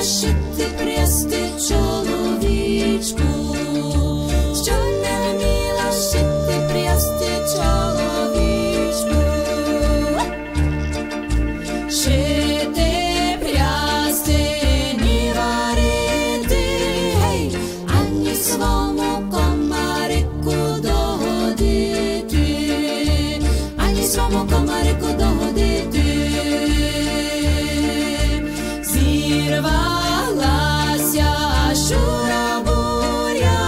що ти прясти чоловічку, що не вміла ще ти прясти чоловічку, ще ти прясти ні варити, гей, ані свому комарику догодити, ані свому комарику догодити. Зірвалася щура буря,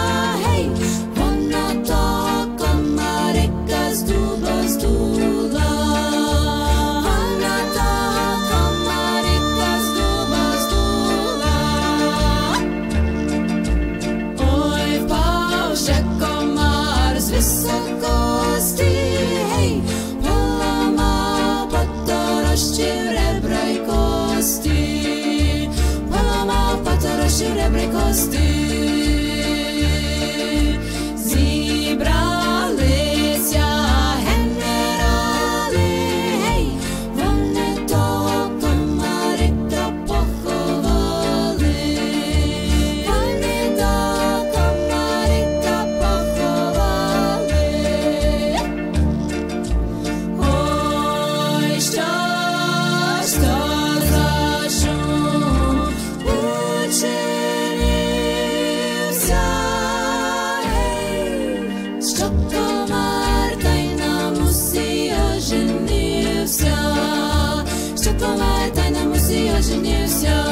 гей, вона того комарика з дуба здула, вона того комарика з дуба здула. Ой, впав же комар з високості, гей, поламав, поторощив ребра й кості, поламав, поторощив ребра й кості. Зібралися генерали, гей, вони того комарика поховали, вони того комарика поховали. Ой, що за шум учинився, гей, що комар та й на мусі оженився, що комар та й на мусі оженився.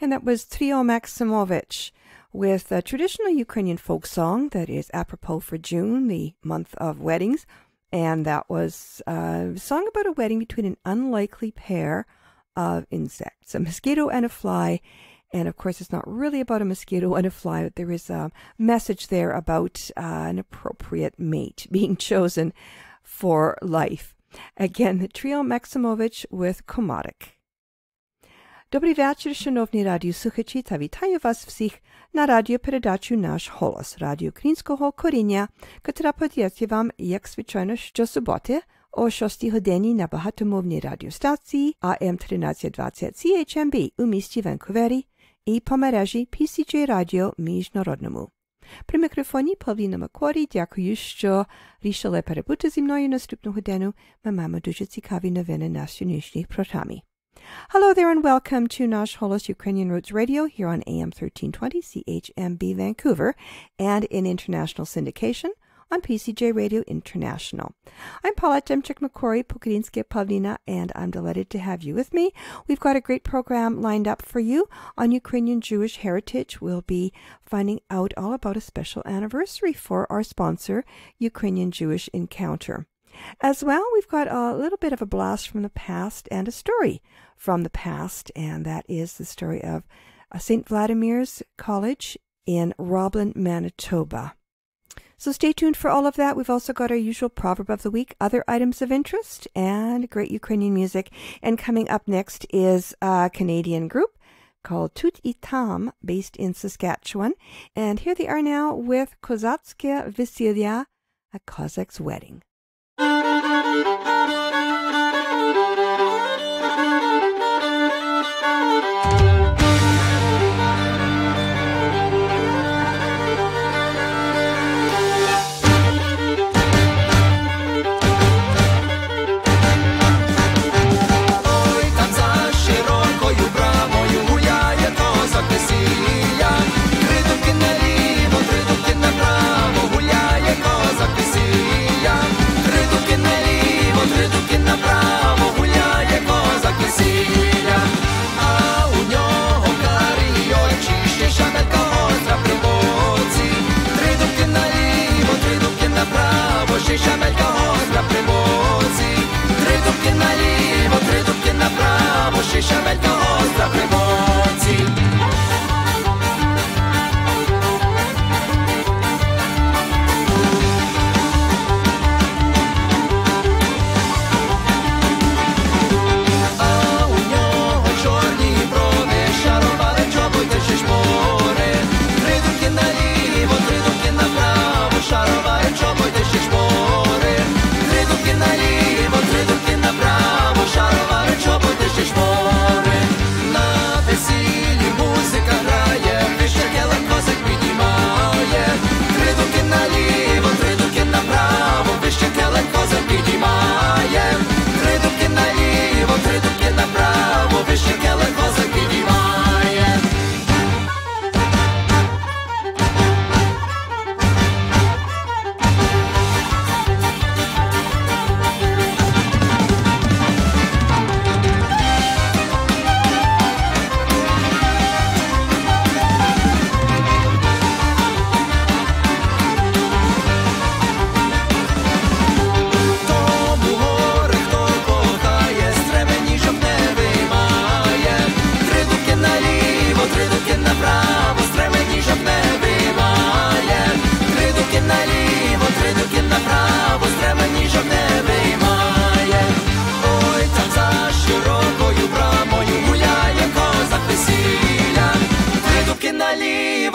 And that was Trio Maximovich with a traditional Ukrainian folk song that is apropos for June, the month of weddings. And that was a song about a wedding between an unlikely pair of insects, a mosquito and a fly. And of course, it's not really about a mosquito and a fly, but there is a message there about an appropriate mate being chosen for life. Again, the Trio Maximovich with Komarek. Добрий вечір, шановні радіослухачі, та вітаю вас всіх на радіопередачу «Наш Холос» радіо українського коріння, котра подається вам, як звичайно, щосуботи о 6 годині на багатомовній радіостації AM 1320 CHMB у місті Ванкувері і по мережі PCJ Радіо Міжнародному. При мікрофоні Павліна Макорі, дякую, що рішили перебути зі мною наступну годину. Ми маємо дуже цікаві новини на сьогоднішній програмі. Hello there and welcome to Nash Holos Ukrainian Roots Radio here on AM 1320 CHMB Vancouver and in international syndication on PCJ Radio International. I'm Paula Demchik-Makori, Pukrinske Pavlina, and I'm delighted to have you with me. We've got a great program lined up for you on Ukrainian Jewish heritage. We'll be finding out all about a special anniversary for our sponsor, Ukrainian Jewish Encounter. As well, we've got a little bit of a blast from the past and a story from the past, and that is the story of St. Vladimir's College in Roblin, Manitoba. So stay tuned for all of that. We've also got our usual proverb of the week, other items of interest, and great Ukrainian music. And coming up next is a Canadian group called Tut Itam, based in Saskatchewan. And here they are now with Kozatske Veselya, a Cossack's wedding. Шаровари, чоботи, шишмори.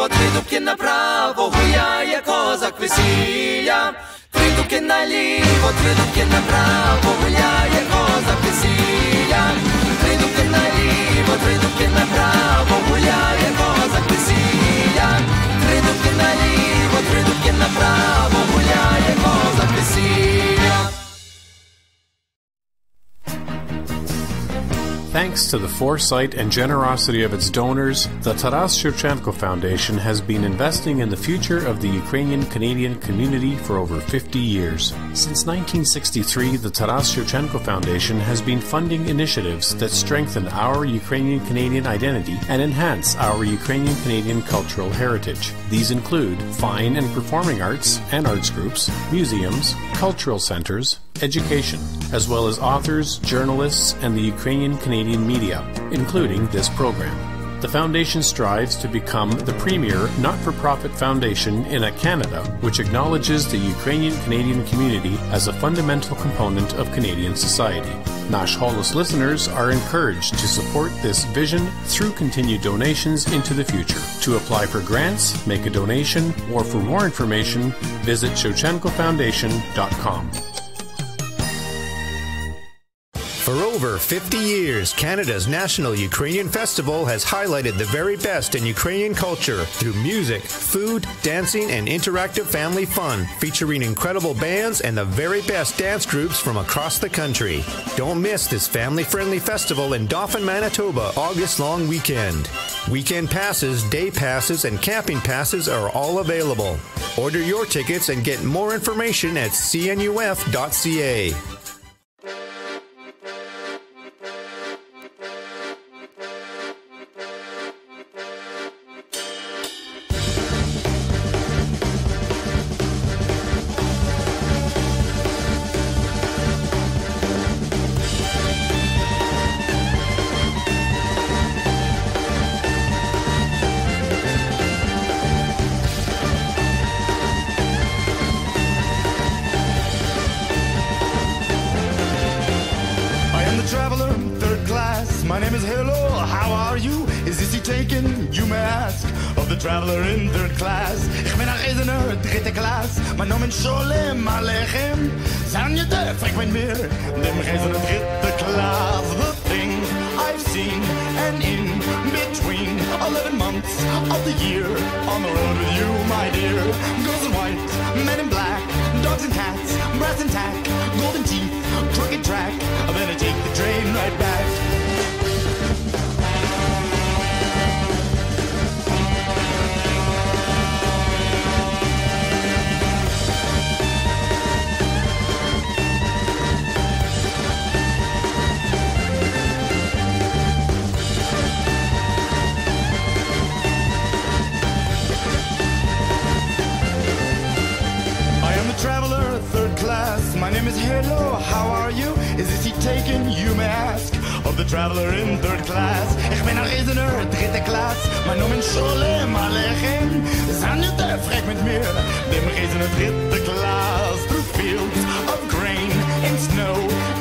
ліво, 3 дубки направо, гуляє козак весілля. 3 дубки наліво, 3 дубки направо, гуляє козак весілля. 3 дубки наліво, 3 дубки направо, гуляє козак весілля. 3 дубки наліво, 3 дубки направо, гуляє козак весілля. Thanks to the foresight and generosity of its donors, the Taras Shevchenko Foundation has been investing in the future of the Ukrainian-Canadian community for over 50 years. Since 1963, the Taras Shevchenko Foundation has been funding initiatives that strengthen our Ukrainian-Canadian identity and enhance our Ukrainian-Canadian cultural heritage. These include fine and performing arts and arts groups, museums, cultural centers, education, as well as authors, journalists, and the Ukrainian-Canadian media, including this program. The foundation strives to become the premier not-for-profit foundation in Canada, which acknowledges the Ukrainian-Canadian community as a fundamental component of Canadian society. Nash Holos listeners are encouraged to support this vision through continued donations into the future. To apply for grants, make a donation, or for more information, visit shevchenkofoundation.com. For over 50 years, Canada's National Ukrainian Festival has highlighted the very best in Ukrainian culture through music, food, dancing, and interactive family fun, featuring incredible bands and the very best dance groups from across the country. Don't miss this family-friendly festival in Dauphin, Manitoba, August-long weekend. Weekend passes, day passes, and camping passes are all available. Order your tickets and get more information at cnuf.ca. My name is Hello, how are you? Is this taken? You may ask of the traveler in third class. Ich bin ein Reisender, dritte Klasse. Mein Name ist Sholem Aleichem. Zijn je freak met mir? Dem Reisender dritte Klasse. The things I've seen and in between 11 months of the year. On the road with you, my dear. Girls in white, men in black. Dogs and cats, brass and tack. Golden teeth, crooked track. Then I take the train right back. Traveler, third class. My name is Hello, how are you? Is this seat taken? You may ask of the traveler in third class. Ich bin ein Reisender, dritte Klasse. Mein Name ist Sholem Aleichem. Zijn je te freak met mir? Dem Reisender dritte Klasse. Through fields of grain, in snow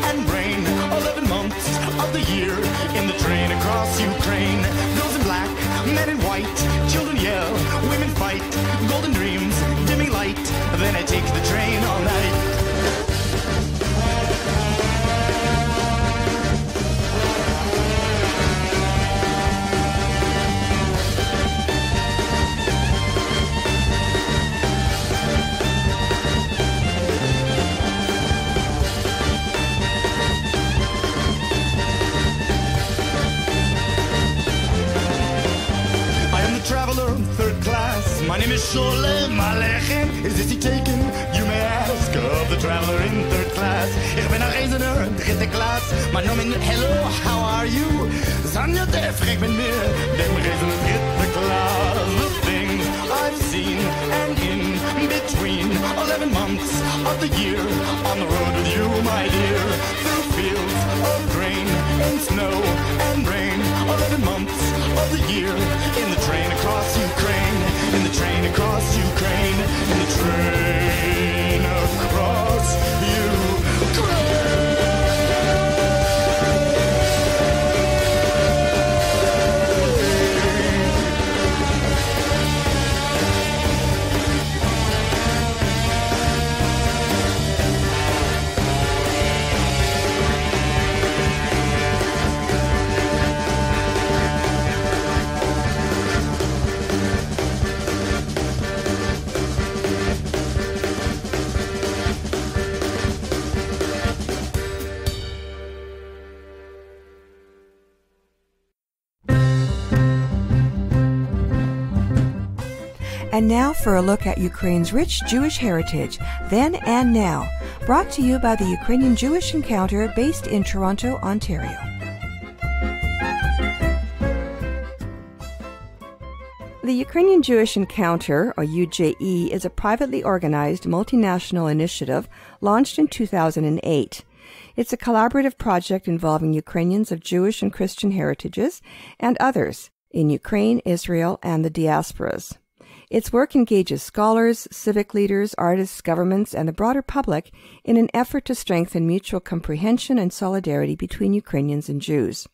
and rain. 11 months of the year in the train across Ukraine. Girls in black, men in white. Children yell, women fight. Golden dreams, dimming light. Then I take the train all night. Traveler, third class. My name is Sholem Aleichem. Is this seat taken? You may ask of the traveler in third class. Ich bin ein Reisender, dritte Klasse. Mein Name ist Hello, how are you? Zijn je te freak met mir? Dem Reisender dritte Klasse. The things I've seen and in between 11 months of the year. On the road with you, my dear. Through fields of grain and snow and rain. 11 months of the year in the train across Ukraine, in the train across Ukraine, in the train across Ukraine. And now for a look at Ukraine's rich Jewish heritage, then and now, brought to you by the Ukrainian Jewish Encounter based in Toronto, Ontario. The Ukrainian Jewish Encounter, or UJE, is a privately organized multinational initiative launched in 2008. It's a collaborative project involving Ukrainians of Jewish and Christian heritages and others in Ukraine, Israel, and the diasporas. Its work engages scholars, civic leaders, artists, governments, and the broader public in an effort to strengthen mutual comprehension and solidarity between Ukrainians and Jews.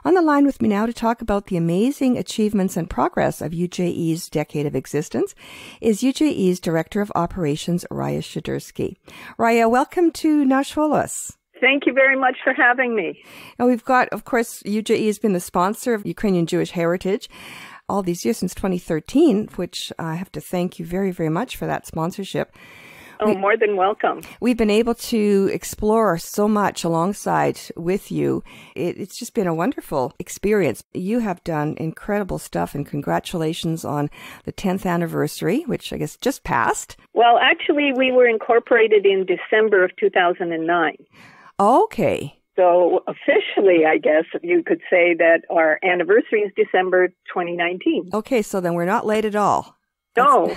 On the line with me now to talk about the amazing achievements and progress of UJE's decade of existence is UJE's Director of Operations, Raya Shadursky. Raya, welcome to Nash Holos. Thank you very much for having me. Now we've got, of course, UJE has been the sponsor of Ukrainian Jewish Heritage all these years since 2013, which I have to thank you very, very much for that sponsorship. More than welcome. We've been able to explore so much alongside with you. It's just been a wonderful experience. You have done incredible stuff, and congratulations on the 10th anniversary, which I guess just passed. Well, actually, we were incorporated in December of 2009. Okay. So officially, I guess you could say that our anniversary is December 2019. Okay, so then we're not late at all. No.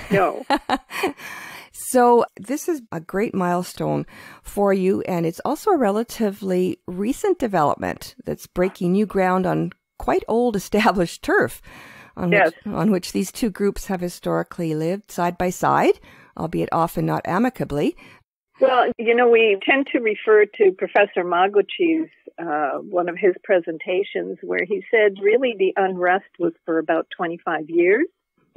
So this is a great milestone for you, and it's also a relatively recent development that's breaking new ground on quite old established turf on which these two groups have historically lived side by side, albeit often not amicably. Well, we tend to refer to Professor Maguchi's, one of his presentations, where he said really the unrest was for about 25 years.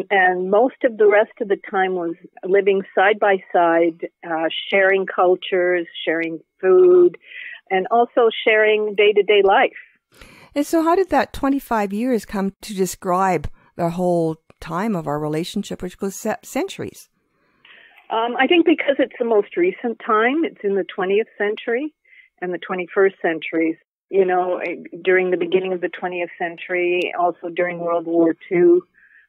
And most of the rest of the time was living side by side, sharing cultures, sharing food, and also sharing day-to-day life. And so how did that 25 years come to describe the whole time of our relationship, which goes centuries? I think because it's the most recent time. It's in the 20th century and the 21st centuries. During the beginning of the 20th century, also during World War II,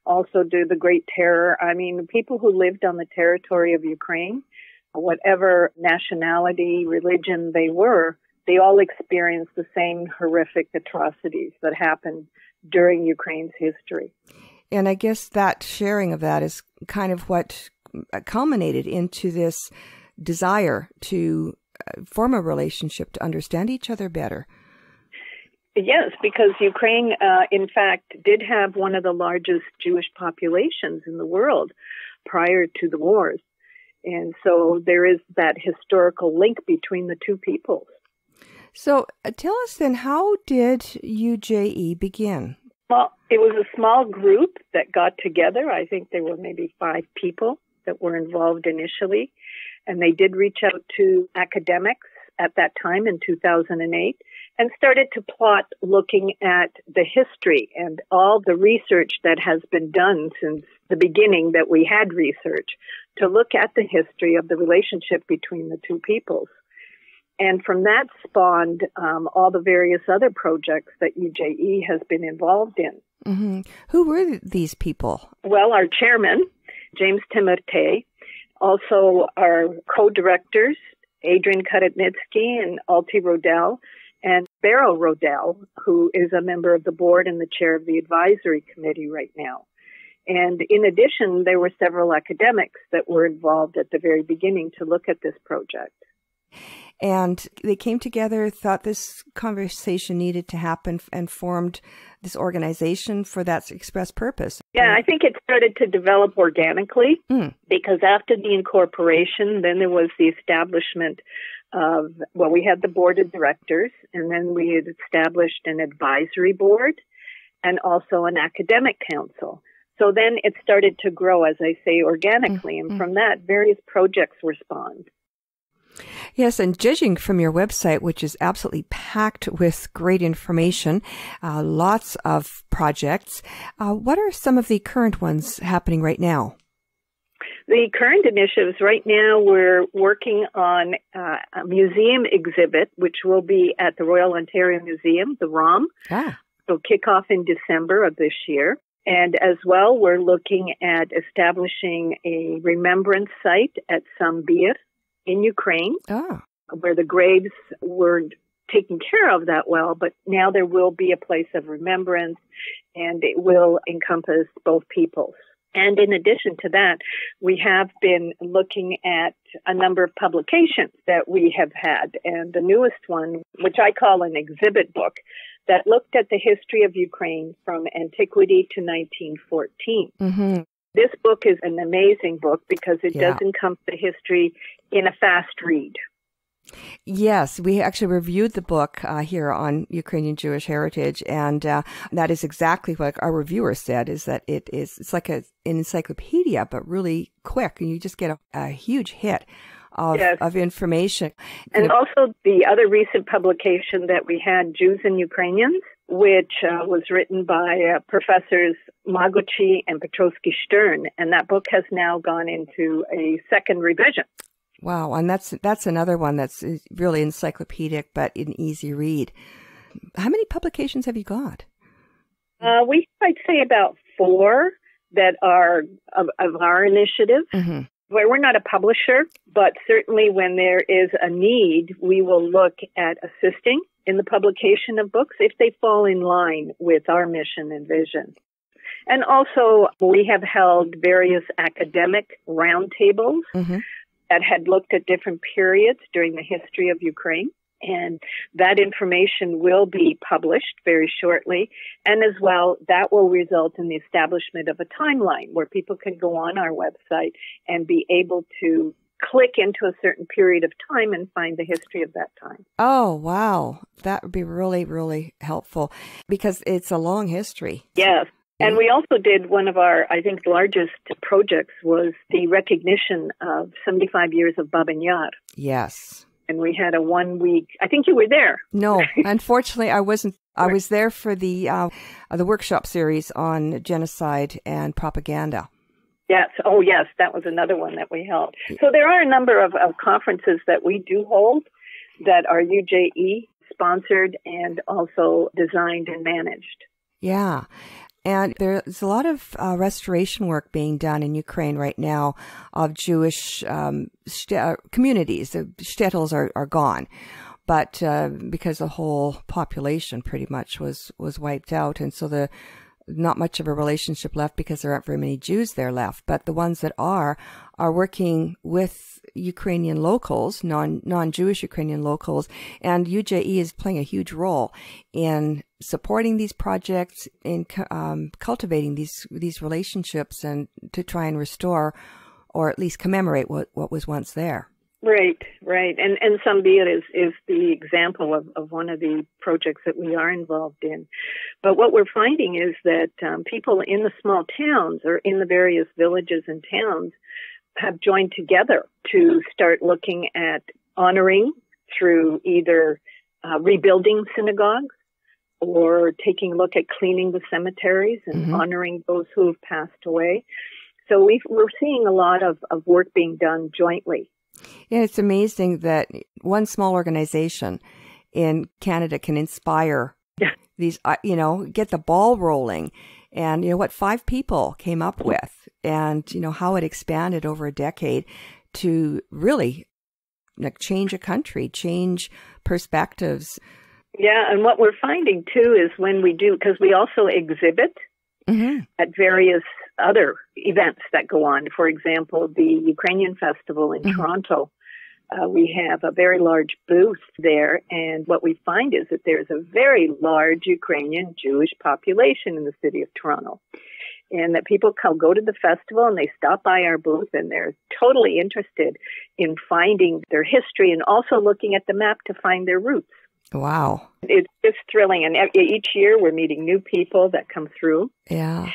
also during the Great Terror. I mean, people who lived on the territory of Ukraine, whatever nationality, religion they were, they all experienced the same horrific atrocities that happened during Ukraine's history. And I guess that sharing of that is kind of what culminated into this desire to form a relationship, to understand each other better. Yes, because Ukraine, in fact, did have one of the largest Jewish populations in the world prior to the wars. And so there is that historical link between the two peoples. So tell us then, how did UJE begin? Well, it was a small group that got together. I think there were maybe 5 people that were involved initially. And they did reach out to academics at that time in 2008 and started to plot looking at the history and all the research that has been done since the beginning that we had research to look at the history of the relationship between the two peoples. And from that spawned all the various other projects that UJE has been involved in. Mm-hmm. Who were these people? Well, our chairman, James Timurte, also our co-directors, Adrian Karatnitsky and Alti Rodell, and Beryl Rodell, who is a member of the board and the chair of the advisory committee right now. And in addition, there were several academics that were involved at the very beginning to look at this project. And they came together, thought this conversation needed to happen, and formed this organization for that express purpose. Yeah, I think it started to develop organically because after the incorporation, then there was the establishment of, well, we had the board of directors, and then we had established an advisory board and also an academic council. So then it started to grow, as I say, organically, and from that, various projects were spawned. Yes, and judging from your website, which is absolutely packed with great information, lots of projects, what are some of the current ones happening right now? The current initiatives right now, we're working on a museum exhibit, which will be at the Royal Ontario Museum, the ROM. It'll kick off in December of this year. And as well, we're looking at establishing a remembrance site at Sambir in Ukraine, where the graves were taken care of that well, but now there will be a place of remembrance, and it will encompass both peoples. And in addition to that, we have been looking at a number of publications that we have had, and the newest one, which I call an exhibit book, that looked at the history of Ukraine from antiquity to 1914. Mm-hmm. This book is an amazing book because it does encompass the history in a fast read. Yes, we actually reviewed the book here on Ukrainian Jewish Heritage, and that is exactly what our reviewer said, is that it's like an encyclopedia, but really quick, and you just get a huge hit of information. And also the other recent publication that we had, Jews and Ukrainians, which was written by Professors Maguchi and Petrowski-Stern, and that book has now gone into a second revision. Wow, and that's another one that's really encyclopedic, but an easy read. How many publications have you got? I'd say about 4 that are of our initiative. Mm-hmm. We're not a publisher, but certainly when there is a need, we will look at assisting in the publication of books if they fall in line with our mission and vision. And also, we have held various academic roundtables that had looked at different periods during the history of Ukraine. And that information will be published very shortly. And as well, that will result in the establishment of a timeline where people can go on our website and be able to click into a certain period of time and find the history of that time. Oh, wow. That would be really, really helpful because it's a long history. Yes. And we also did one of our, I think, largest projects was the recognition of 75 years of Bab Yar. Yes. And we had a 1 week, I think you were there. No, unfortunately I wasn't. I was there for the workshop series on genocide and propaganda. Yes. Oh, yes. That was another one that we held. So there are a number of conferences that we do hold that are UJE sponsored and also designed and managed. Yeah. And there's a lot of restoration work being done in Ukraine right now of Jewish communities. The shtetls are gone, but because the whole population pretty much was wiped out, and so not much of a relationship left because there aren't very many Jews there left. But the ones that are working with Ukrainian locals, non-Jewish Ukrainian locals, and UJE is playing a huge role in supporting these projects, in cultivating these relationships, and to try and restore or at least commemorate what was once there. Right. And Sambir is the example of one of the projects that we are involved in. But what we're finding is that people in the small towns or in the various villages and towns have joined together to start looking at honoring through either rebuilding synagogues or taking a look at cleaning the cemeteries and honoring those who have passed away. So we're seeing a lot of work being done jointly. Yeah, it's amazing that one small organization in Canada can inspire these, get the ball rolling. And, 5 people came up with, and, how it expanded over a decade to really change a country, change perspectives. Yeah, and what we're finding, too, is when we do, because we also exhibit at various other events that go on. For example, the Ukrainian Festival in Toronto. We have a very large booth there, and what we find is that there's a very large Ukrainian Jewish population in the city of Toronto, and that people go to the festival and they stop by our booth and they're totally interested in finding their history and also looking at the map to find their roots. Wow. It's just thrilling, and each year we're meeting new people that come through. Yeah.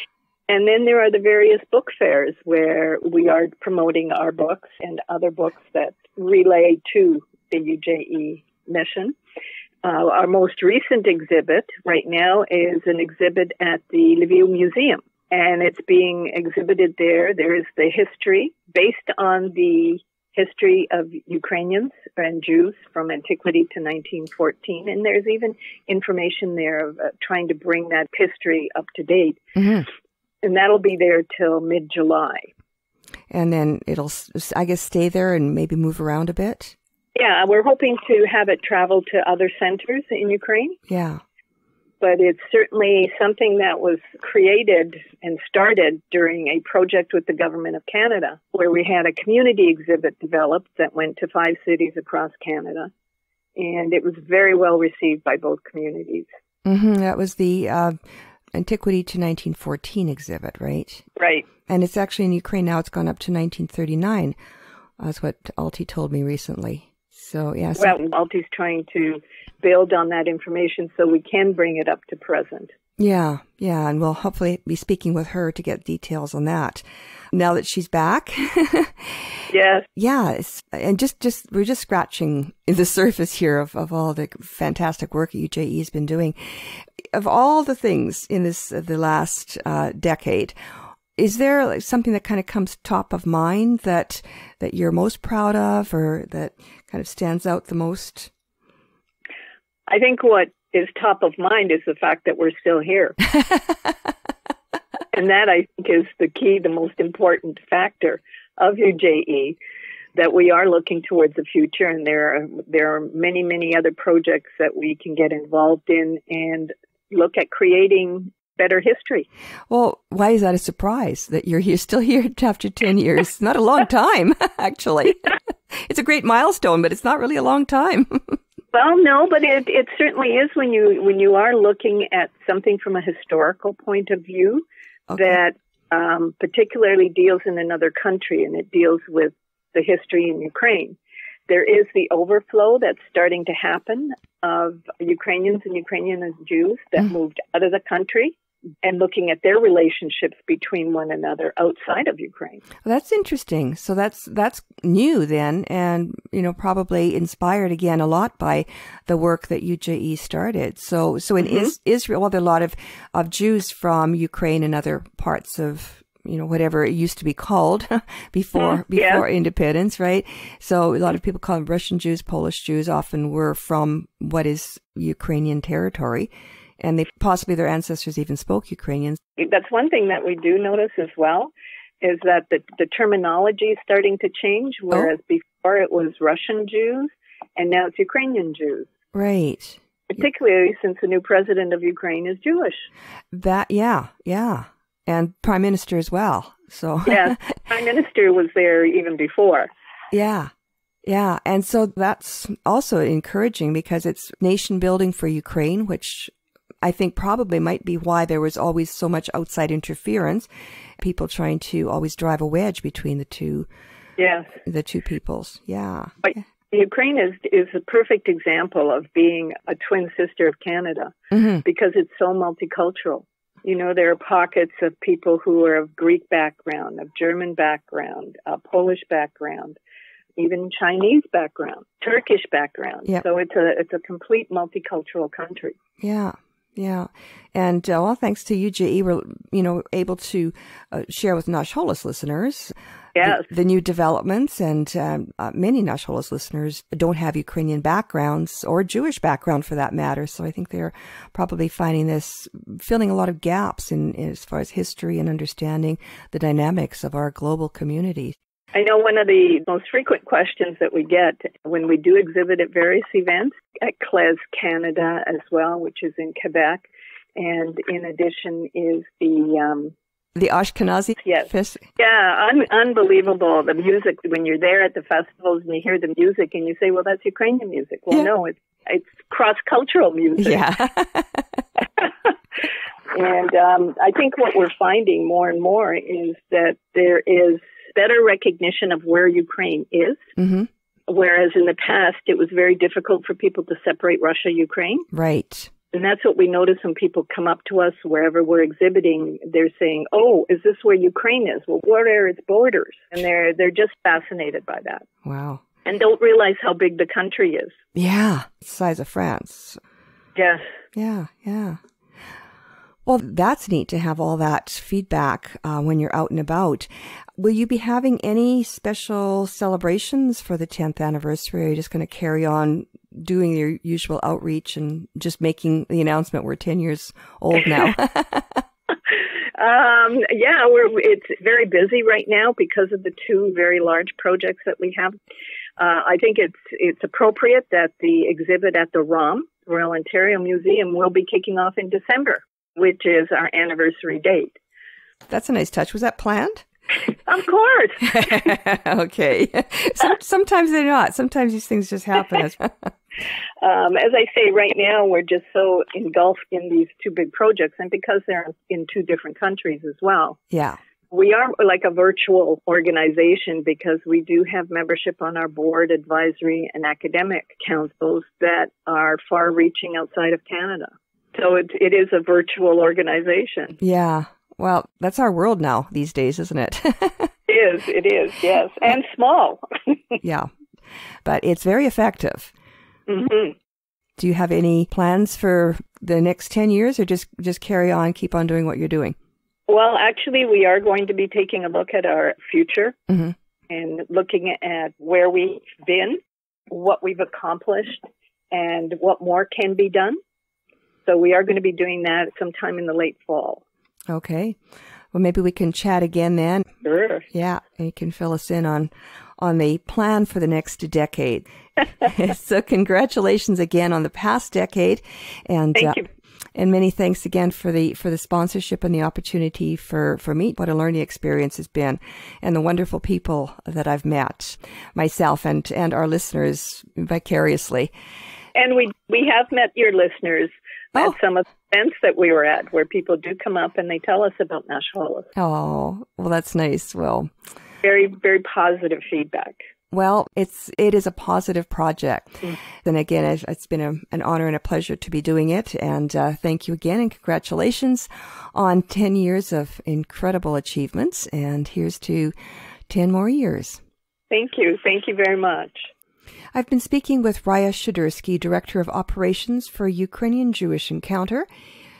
And then there are the various book fairs where we are promoting our books and other books that relay to the UJE mission. Our most recent exhibit right now is an exhibit at the Lviv Museum, and it's being exhibited there. There is the history based on the history of Ukrainians and Jews from antiquity to 1914, and there's even information there of trying to bring that history up to date. And that'll be there till mid-July. And then it'll, I guess, stay there and maybe move around a bit? Yeah, we're hoping to have it travel to other centers in Ukraine. Yeah. But it's certainly something that was created and started during a project with the Government of Canada, where we had a community exhibit developed that went to 5 cities across Canada. And it was very well received by both communities. Mm-hmm. That was the Antiquity to 1914 exhibit, right? Right. And it's actually in Ukraine now. It's gone up to 1939. That's what Alti told me recently. So, yeah. So, well, Alti's trying to build on that information so we can bring it up to present. Yeah, and we'll hopefully be speaking with her to get details on that. Now that she's back. Yes. Yeah, and we're just scratching the surface here of all the fantastic work UJE has been doing. Of all the things in the last decade, is there like something that kind of comes top of mind that you're most proud of, or that kind of stands out the most? I think what is top of mind is the fact that we're still here. And that, I think, is the key, the most important factor of UJE, that we are looking towards the future, and there are many, many other projects that we can get involved in and look at creating better history. Well, why is that a surprise that you're still here after 10 years? Not a long time, actually. It's a great milestone, but it's not really a long time. Well, no, but it certainly is when you are looking at something from a historical point of view, okay, that particularly deals in another country, and it deals with the history in Ukraine. There is the overflow that's starting to happen of Ukrainians and Ukrainian Jews that moved out of the country, and looking at their relationships between one another outside of Ukraine. Well, that's interesting. So that's new then, and probably inspired again a lot by the work that UJE started. So in Israel, well, there are a lot of Jews from Ukraine and other parts of whatever it used to be called before independence, right? So a lot of people call them Russian Jews, Polish Jews, often were from what is Ukrainian territory. And possibly their ancestors even spoke Ukrainian. That's one thing that we do notice as well, is that the terminology is starting to change, whereas before it was Russian Jews, and now it's Ukrainian Jews. Right. Particularly since the new president of Ukraine is Jewish. Yeah. And Prime Minister as well. So yeah, Prime Minister was there even before. Yeah. And so that's also encouraging because it's nation building for Ukraine, which I think probably might be why there was always so much outside interference, people trying to always drive a wedge between the two peoples. Yeah. But Ukraine is a perfect example of being a twin sister of Canada because it's so multicultural. There are pockets of people who are of Greek background, of German background, Polish background, even Chinese background, Turkish background. Yep. So it's a complete multicultural country. Yeah. And thanks to UJE, we're able to share with Nash Holos listeners the new developments, and many Nash Holos listeners don't have Ukrainian backgrounds or Jewish background for that matter. So I think they're probably finding this filling a lot of gaps in as far as history and understanding the dynamics of our global community. I know one of the most frequent questions that we get when we do exhibit at various events, at CLES Canada as well, which is in Quebec, and in addition is the Ashkenazi fest. Yeah, unbelievable. The music, when you're there at the festivals and you hear the music and you say, well, that's Ukrainian music. Well, no, it's cross-cultural music. Yeah. And I think what we're finding more and more is that there is better recognition of where Ukraine is, whereas in the past it was very difficult for people to separate Russia, Ukraine. Right. And that's what we notice when people come up to us wherever we're exhibiting. They're saying, "Oh, is this where Ukraine is? Well, what are its borders?" And they're just fascinated by that. Wow. And don't realize how big the country is. Yeah, the size of France. Yes. Yeah. Well, that's neat to have all that feedback when you're out and about. Will you be having any special celebrations for the 10th anniversary? Or are you just going to carry on doing your usual outreach and just making the announcement we're 10 years old now? Yeah, it's very busy right now because of the two very large projects that we have. I think it's appropriate that the exhibit at the ROM, Royal Ontario Museum, will be kicking off in December, which is our anniversary date. That's a nice touch. Was that planned? Of course. Okay. Sometimes they're not. Sometimes these things just happen. As I say, right now we're just so engulfed in these two big projects, and because they're in two different countries as well. Yeah. We are like a virtual organization because we do have membership on our board, advisory, and academic councils that are far-reaching outside of Canada. So it is a virtual organization. Yeah. Well, that's our world now these days, isn't it? It is, yes. And small. Yeah. But it's very effective. Mm-hmm. Do you have any plans for the next 10 years or just carry on, keep on doing what you're doing? Well, actually, we are going to be taking a look at our future mm-hmm. and looking at where we've been, what we've accomplished, and what more can be done. So we are going to be doing that sometime in the late fall. Okay. Well, maybe we can chat again then. Sure. Yeah, and you can fill us in on the plan for the next decade. So congratulations again on the past decade. And thank you. And many thanks again for the sponsorship and the opportunity for me. What a learning experience has been, and the wonderful people that I've met, myself and our listeners vicariously. And we have met your listeners at some of the events that we were at, where people do come up and they tell us about Nash Holos. Oh, well, that's nice. Well, very, very positive feedback. Well, it is a positive project. Mm. And again, it's been an honor and a pleasure to be doing it. And thank you again, and congratulations on 10 years of incredible achievements. And here's to 10 more years. Thank you. Thank you very much. I've been speaking with Raya Shadursky, Director of Operations for Ukrainian Jewish Encounter,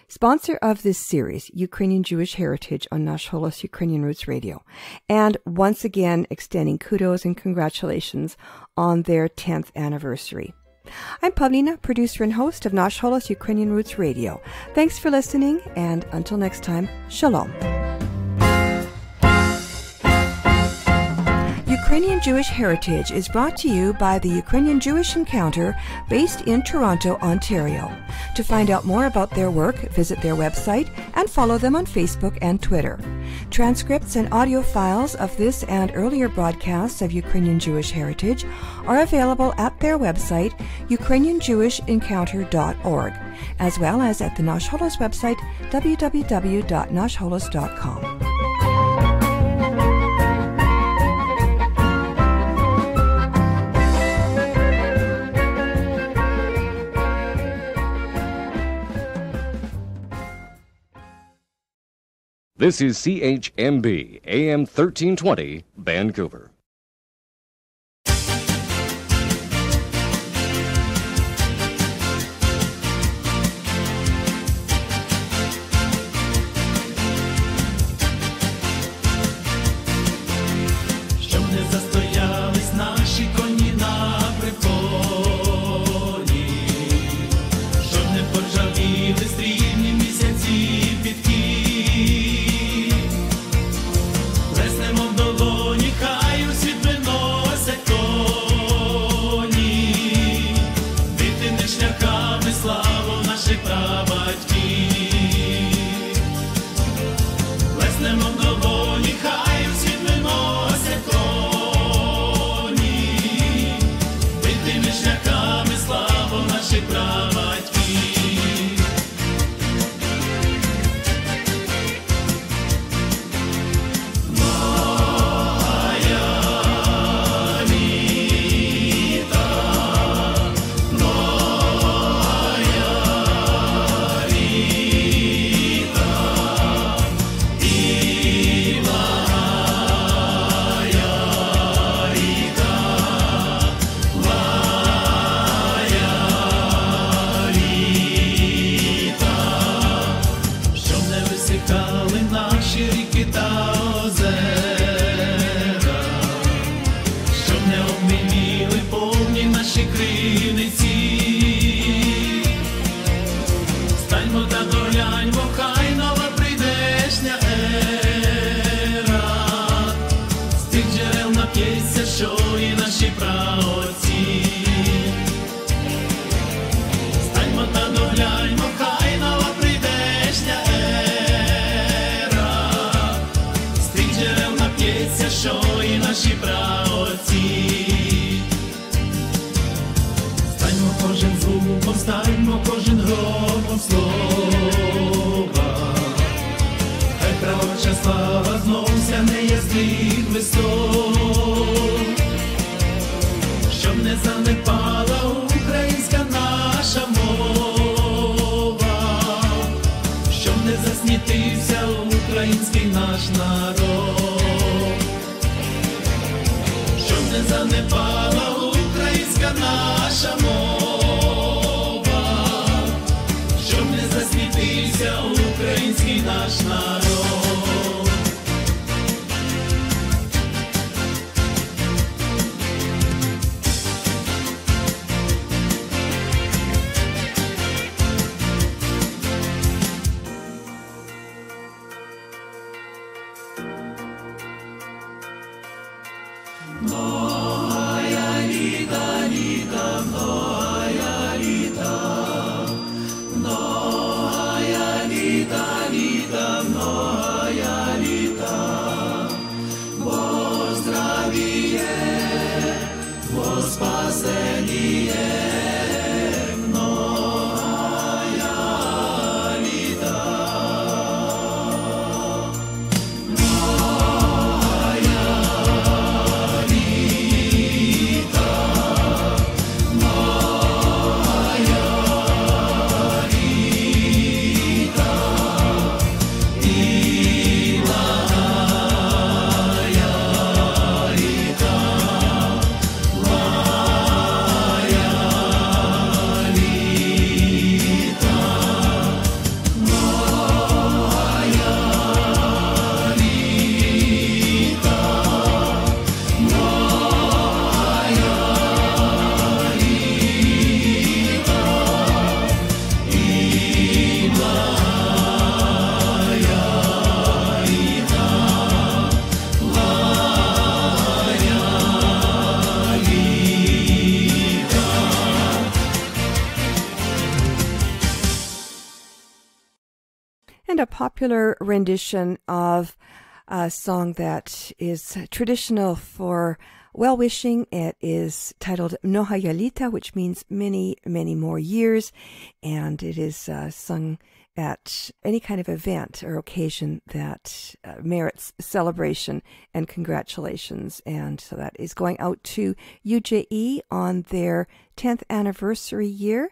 sponsor of this series, Ukrainian Jewish Heritage, on Nash Holos Ukrainian Roots Radio, and once again extending kudos and congratulations on their 10th anniversary. I'm Pavlina, producer and host of Nash Holos Ukrainian Roots Radio. Thanks for listening, and until next time, shalom. Ukrainian Jewish Heritage is brought to you by the Ukrainian Jewish Encounter, based in Toronto, Ontario. To find out more about their work, visit their website and follow them on Facebook and Twitter. Transcripts and audio files of this and earlier broadcasts of Ukrainian Jewish Heritage are available at their website, ukrainianjewishencounter.org, as well as at the Nash Holos website, www.nashholos.com. This is CHMB, AM 1320, Vancouver. Щоб не застоялись наші коні на приколі, щоб не поржавіли срібні місяці підки. Плеснемо в долоні, хай Стаймо кожен звуком, стаймо кожен громом слова. Хай правоча слава зносся не язик висок, щоб не занепала українська наша мова, щоб не заснітився український наш народ, щоб не занепала українська наша мова, щоб не засвітився український наш народ. And a popular rendition of a song that is traditional for well-wishing. It is titled Nohayalita, which means many, many more years, and it is sung at any kind of event or occasion that merits celebration and congratulations. And so that is going out to UJE on their 10th anniversary year,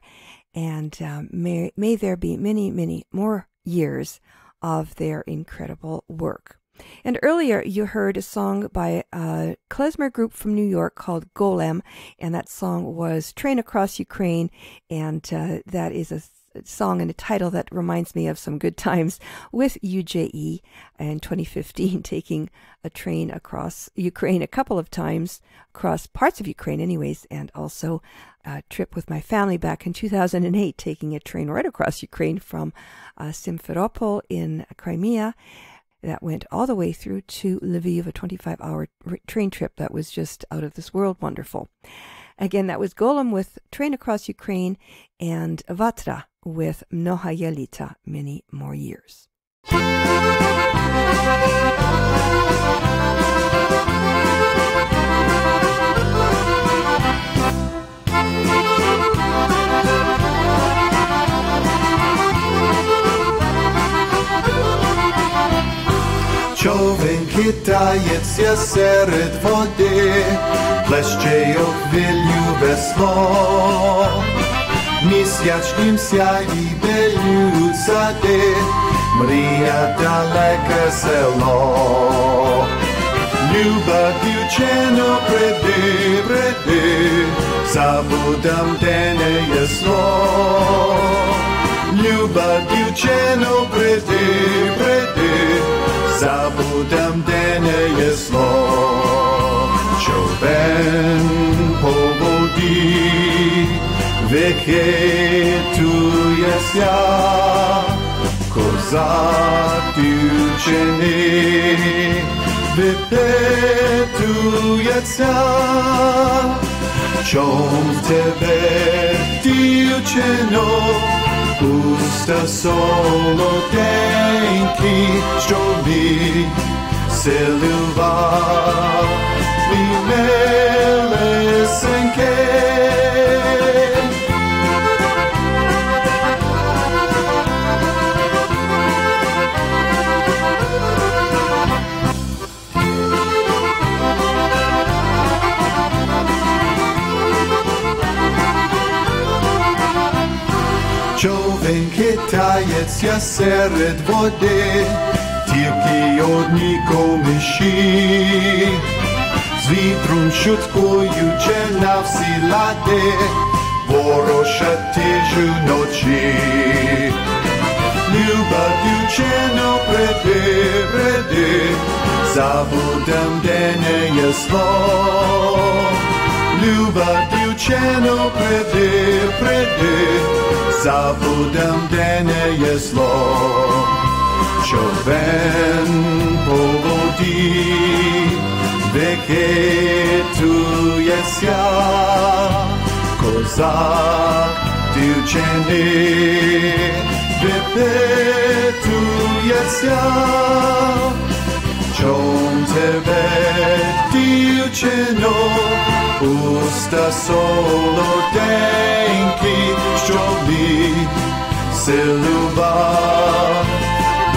and may there be many, many more years of their incredible work. And earlier you heard a song by a klezmer group from New York called Golem, and that song was Train Across Ukraine, and that is a song and a title that reminds me of some good times with UJE in 2015, taking a train across Ukraine a couple of times, across parts of Ukraine anyways, and also a trip with my family back in 2008, taking a train right across Ukraine from Simferopol in Crimea. That went all the way through to Lviv, a 25-hour train trip that was just out of this world wonderful. Again, that was Golem with Train Across Ukraine, and Vatra with Nohayalita, many more years. Човен китається серед води, плеще й хвилю весло. Місячнім сяї белють сади, мрія далеке село. Люба дівчино, приди, приди, забудем денне ясно. Люба дівчино, приди, приди, забудем денне ясно. Човен по воді викитується, козак дівчини випитується. Чом тебе, дівчино, уста солоденькі, що мій силував і милесеньке. купається серед води, тільки одні комиші, з вітром шуткуючи на всі лади, ворошать вночі. Люба дівчино, приди, забудем денне зло. Люба дівчино, приди, забудем денне зло. Човен по воді викитується, козак дівчини випитується. Чом тебе, дівчино, уста солоденькі, щоб мій силував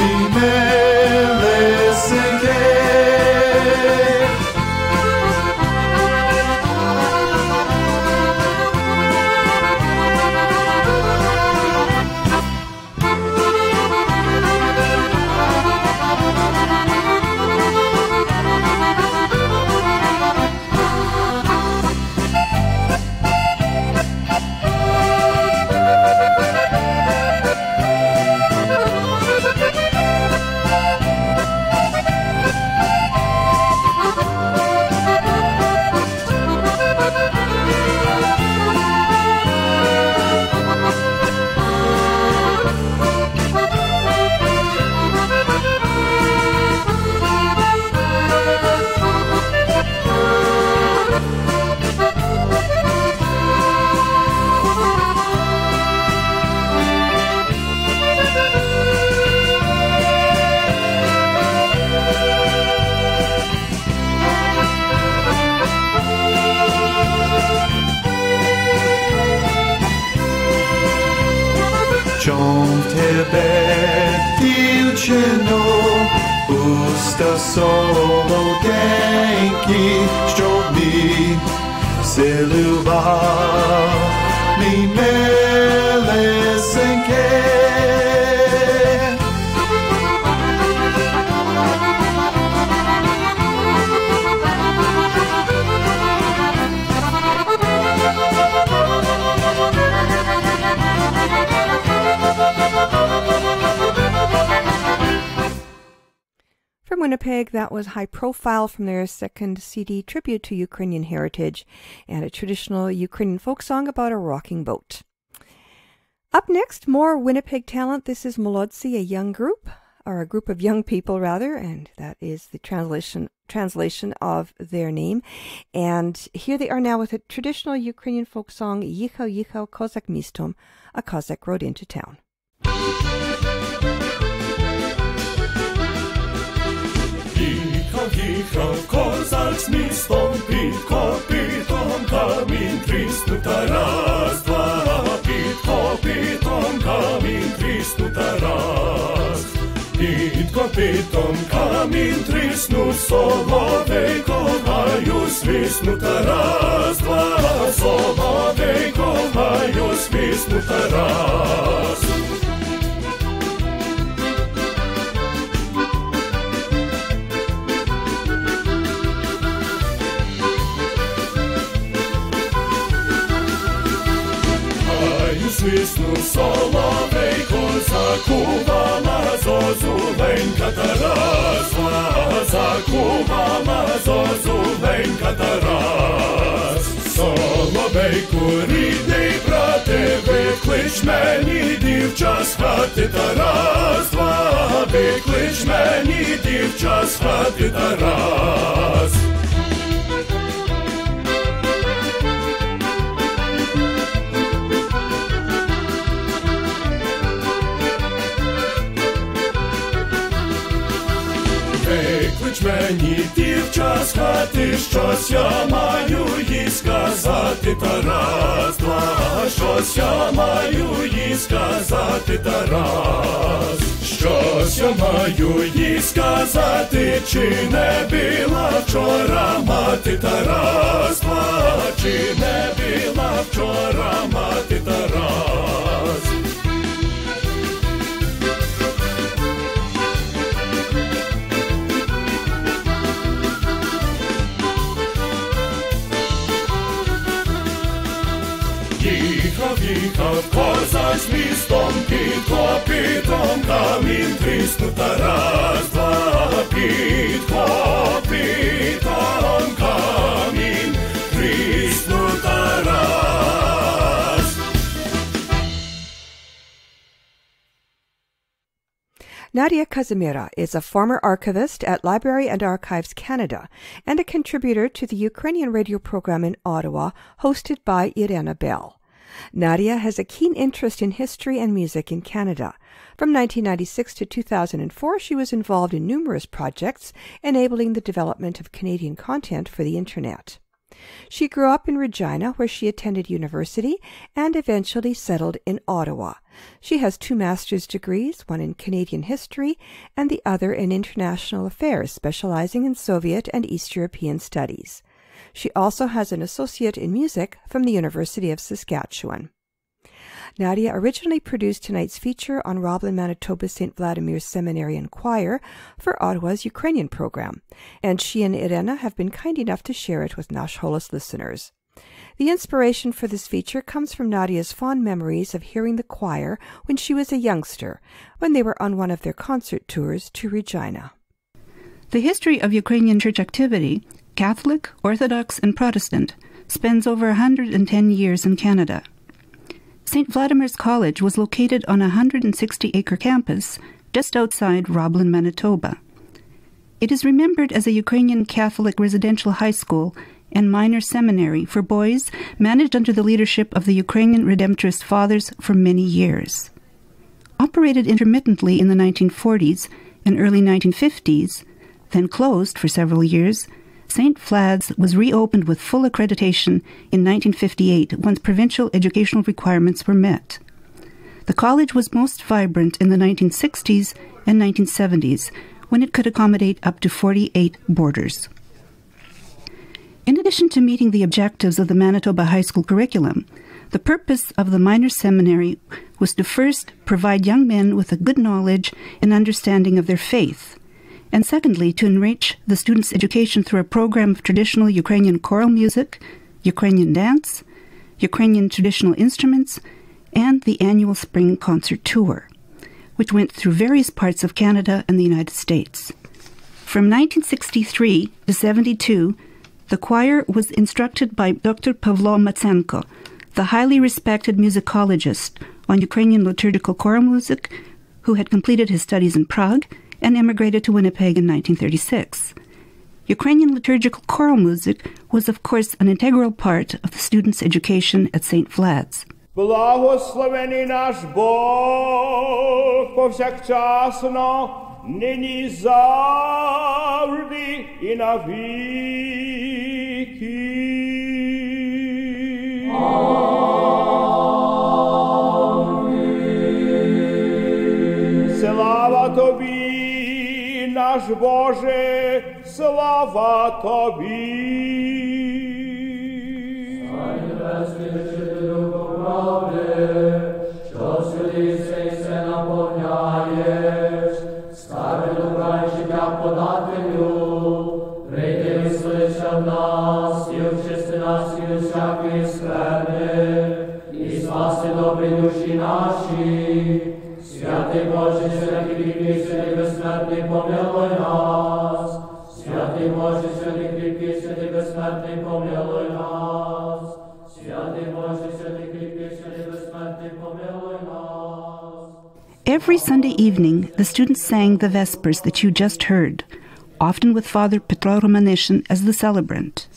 і милесеньке. Чом тебе, дівчино, уста солоденькі, щоб мій силував, мій милесеньке. From Winnipeg, that was High Profile from their second CD, Tribute to Ukrainian Heritage, and a traditional Ukrainian folk song about a rocking boat. Up next, more Winnipeg talent. This is Molodzy, a young group, or a group of young people rather, and that is the translation of their name. And here they are now with a traditional Ukrainian folk song, Yichał, Yichał, Kozak Mistom, a Cossack rode into town. Їхав козак з містом, під копитом камінь тріснута раз, два, під копитом камінь тріснута раз. Під копитом камінь тріснув, соловейко гаю свиснута раз, два, соловейко гаю свиснута раз. Свиснув соловейко, закувала зозуленька Тарас, закувала зозуленька Тарас. Соловейку, рідний брате, виклич мені дівча з хати Тарас, виклич мені дівча з хати Тарас. Виклич мені дівча з хати, щось я маю їй сказати Тарас, два, щось я маю їй сказати Тарас. Щось я маю їй сказати, чи не била вчора мати Тарас, два, чи не била вчора мати Тарас. Їхав козак з містом під копитом камінь, тріснута раз, два, під копитом камінь, тріснута раз. Nadia Kazimira is a former archivist at Library and Archives Canada and a contributor to the Ukrainian radio program in Ottawa, hosted by Irena Bell. Nadia has a keen interest in history and music in Canada. From 1996 to 2004, she was involved in numerous projects enabling the development of Canadian content for the Internet. She grew up in Regina, where she attended university and eventually settled in Ottawa. She has 2 master's degrees, one in Canadian history and the other in international affairs, specializing in Soviet and East European studies. She also has an associate in music from the University of Saskatchewan. Nadia originally produced tonight's feature on Roblin, Manitoba St. Vladimir's Seminary and Choir for Ottawa's Ukrainian program, and she and Irena have been kind enough to share it with Nash Holos listeners. The inspiration for this feature comes from Nadia's fond memories of hearing the choir when she was a youngster, when they were on one of their concert tours to Regina. The history of Ukrainian church activity, Catholic, Orthodox, and Protestant, spans over 110 years in Canada. St. Vladimir's College was located on a 160-acre campus just outside Roblin, Manitoba. It is remembered as a Ukrainian Catholic residential high school and minor seminary for boys managed under the leadership of the Ukrainian Redemptorist Fathers for many years. Operated intermittently in the 1940s and early 1950s, then closed for several years, St. Vlad's was reopened with full accreditation in 1958 once provincial educational requirements were met. The college was most vibrant in the 1960s and 1970s, when it could accommodate up to 48 boarders. In addition to meeting the objectives of the Manitoba High School curriculum, the purpose of the minor seminary was to first provide young men with a good knowledge and understanding of their faith, and secondly, to enrich the students' education through a program of traditional Ukrainian choral music, Ukrainian dance, Ukrainian traditional instruments, and the annual spring concert tour, which went through various parts of Canada and the United States. From 1963 to 72, the choir was instructed by Dr. Pavlo Matsenko, the highly respected musicologist on Ukrainian liturgical choral music, who had completed his studies in Prague and emigrated to Winnipeg in 1936. Ukrainian liturgical choral music was, of course, an integral part of the students' education at St. Vlad's. Благословений наш Бог повсякчасно, нині завжди і навіки. Амінь. Слава Тобі, наш Боже, слава Тобі. Стань небесний вчителю правди, що святися і все наповняєш, скарби добра і життя подателю, прийди виселися в нас і очисти нас від усякої скверни, і спаси добрі душі наші. Святий Боже, святий кріпкий, святий безсмертний, помилуй нас. Святий Боже, святий кріпкий, святий безсмертний, помилуй нас. Святий Боже, святий кріпкий, святий безсмертний, помилуй нас. Every Sunday evening, the students sang the Vespers that you just heard, often with Father Petro Romanishin as the celebrant.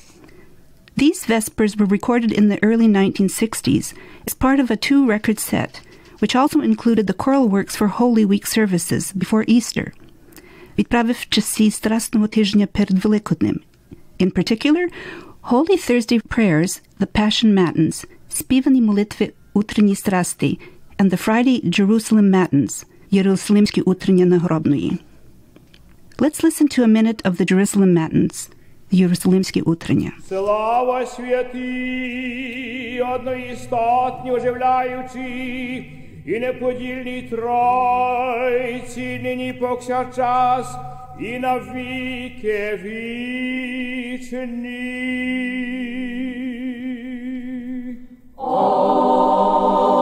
These Vespers were recorded in the early 1960s as part of a 2-record set, which also included the choral works for Holy Week services before Easter, відправив в часі Страсного тижня перед Великоднем. In particular, Holy Thursday prayers, the Passion Matins, співані молитви утренній страсти, and the Friday Jerusalem Matins, Єрусалимські утрення нагробної. Let's listen to a minute of the Jerusalem Matins, Єрусалимські утрення. Слава святій, одноістотні оживляючи, і неподільній Тройці, нині повсякчас, і на віки вічні. Амінь.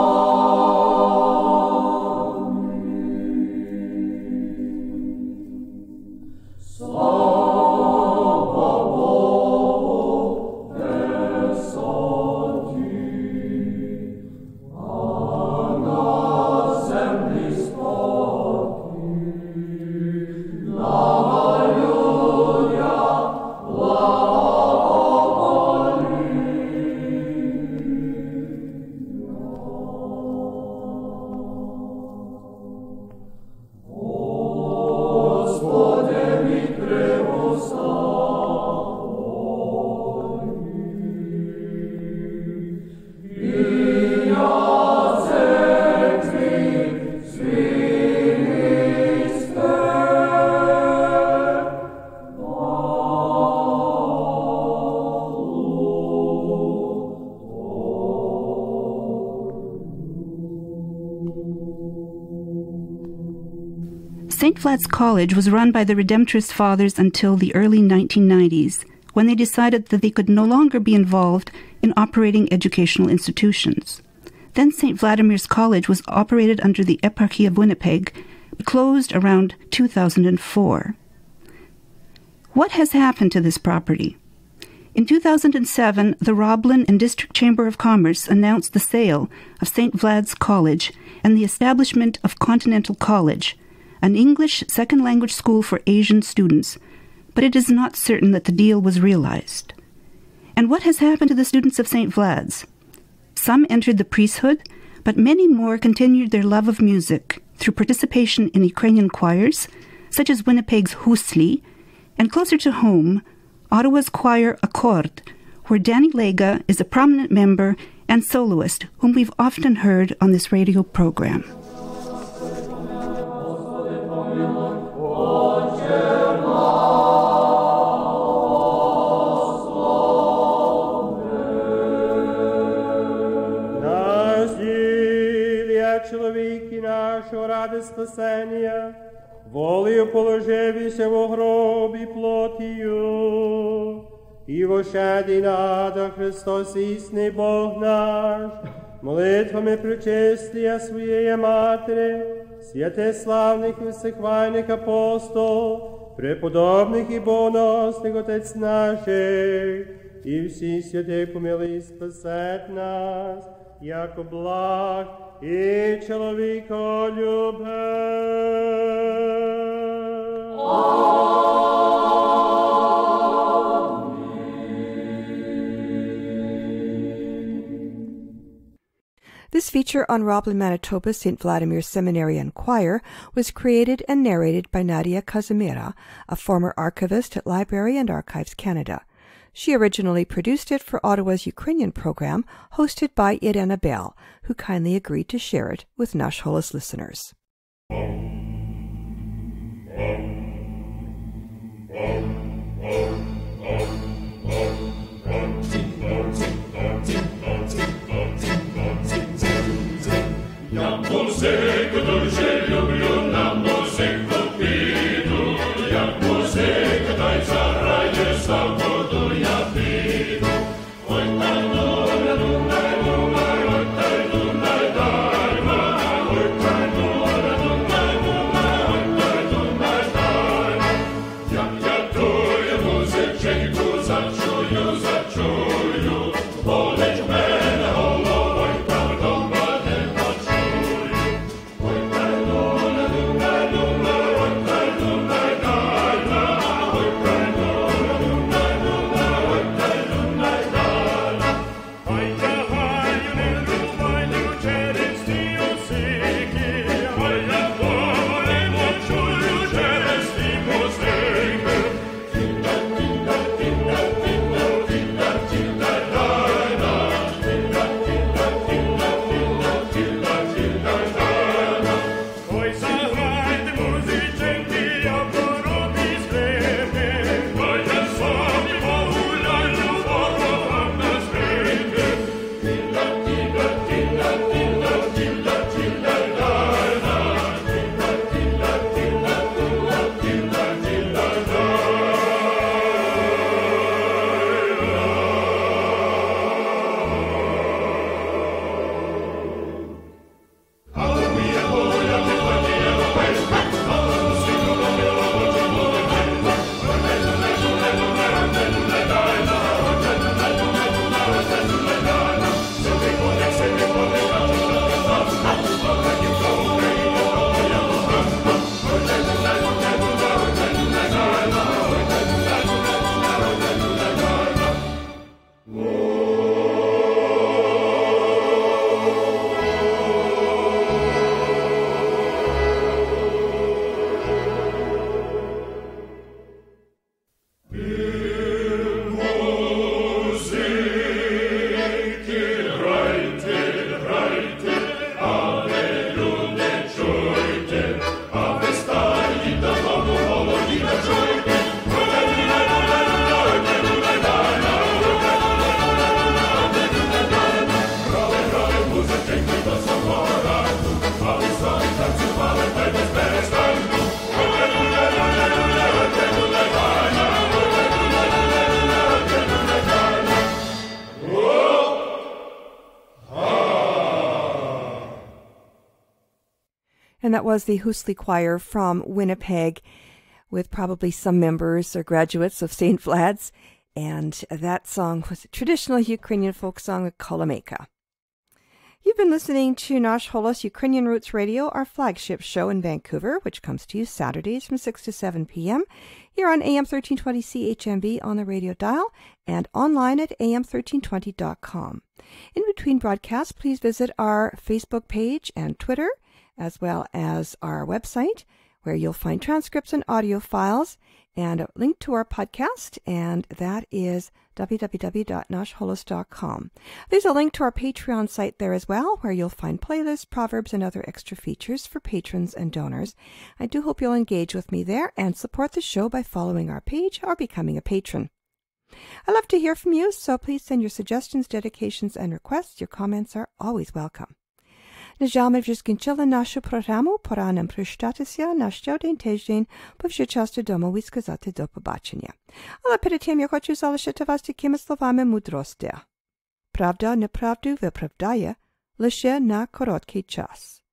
St. Vlad's College was run by the Redemptorist Fathers until the early 1990s, when they decided that they could no longer be involved in operating educational institutions. Then St. Vladimir's College was operated under the Eparchy of Winnipeg, but closed around 2004. What has happened to this property? In 2007, the Roblin and District Chamber of Commerce announced the sale of St. Vlad's College and the establishment of Continental College, an English second language school for Asian students, but it is not certain that the deal was realized. And what has happened to the students of St. Vlad's? Some entered the priesthood, but many more continued their love of music through participation in Ukrainian choirs, such as Winnipeg's Husli, and closer to home, Ottawa's choir Accord, where Danny Lega is a prominent member and soloist whom we've often heard on this radio program. Чоловіки нашого ради спасення, волею положився во гробі плотію, і вощаді нада Христос істинний Бог наш, молитвами причистия своєї Матері, святе славних і всехвальних апостол, преподобних і богоносних Отець наших, і всі святі помилуй спасет нас, яко благ і чоловіколюбець. This feature on Roblin, Manitoba's St. Vladimir Seminary and Choir was created and narrated by Nadia Kazimira, a former archivist at Library and Archives Canada. She originally produced it for Ottawa's Ukrainian program, hosted by Irena Bell, who kindly agreed to share it with Nash Holos listeners. And that was the Hoosly Choir from Winnipeg, with probably some members or graduates of St. Vlad's. And that song was a traditional Ukrainian folk song, the Kolomeka. You've been listening to Nash Holos Ukrainian Roots Radio, our flagship show in Vancouver, which comes to you Saturdays from 6 to 7 p.m. here on AM 1320 CHMB on the radio dial and online at am1320.com. In between broadcasts, please visit our Facebook page and Twitter, as well as our website, where you'll find transcripts and audio files and a link to our podcast, and that is www.nashholos.com. There's a link to our Patreon site there as well, where you'll find playlists, proverbs, and other extra features for patrons and donors. I do hope you'll engage with me there and support the show by following our page or becoming a patron. I love to hear from you, so please send your suggestions, dedications, and requests. Your comments are always welcome. Nажами вже скінчили нашу програму, пора нам прощатися на ще один тиждень, бо вже час додому і сказати до побачення. Але перед тим я хочу залишити вас такими словами мудрості. Правда неправду виправдає лише на короткий час.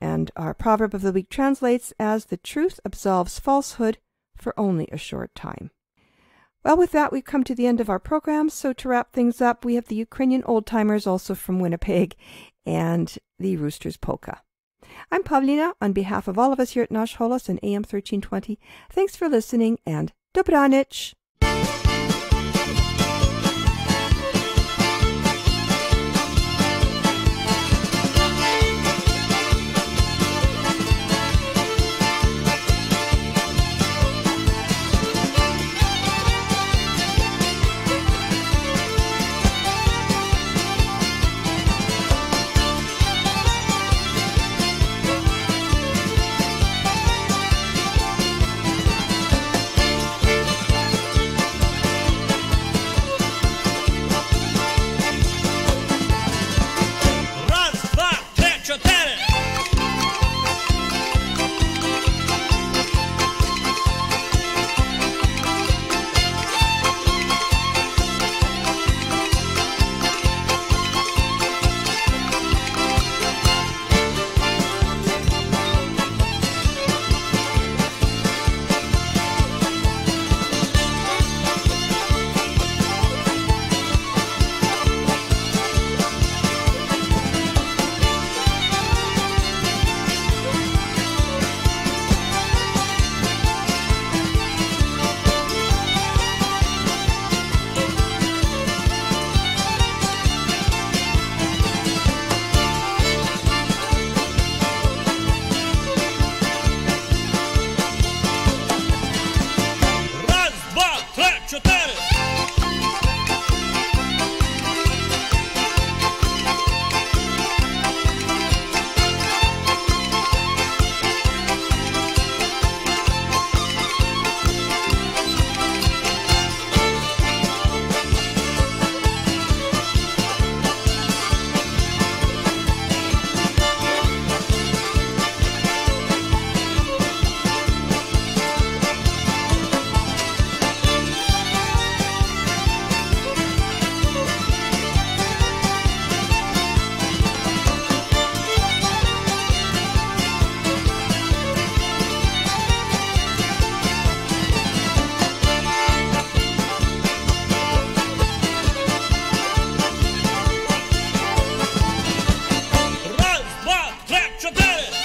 And our proverb of the week translates as the truth absolves falsehood for only a short time. Well, with that, we've come to the end of our program. So to wrap things up, we have the Ukrainian old-timers also from Winnipeg and the Roosters Polka. I'm Pavlina. On behalf of all of us here at Nash Holos and AM 1320, thanks for listening and dobranich! Raz, dwa, trzy, cztery!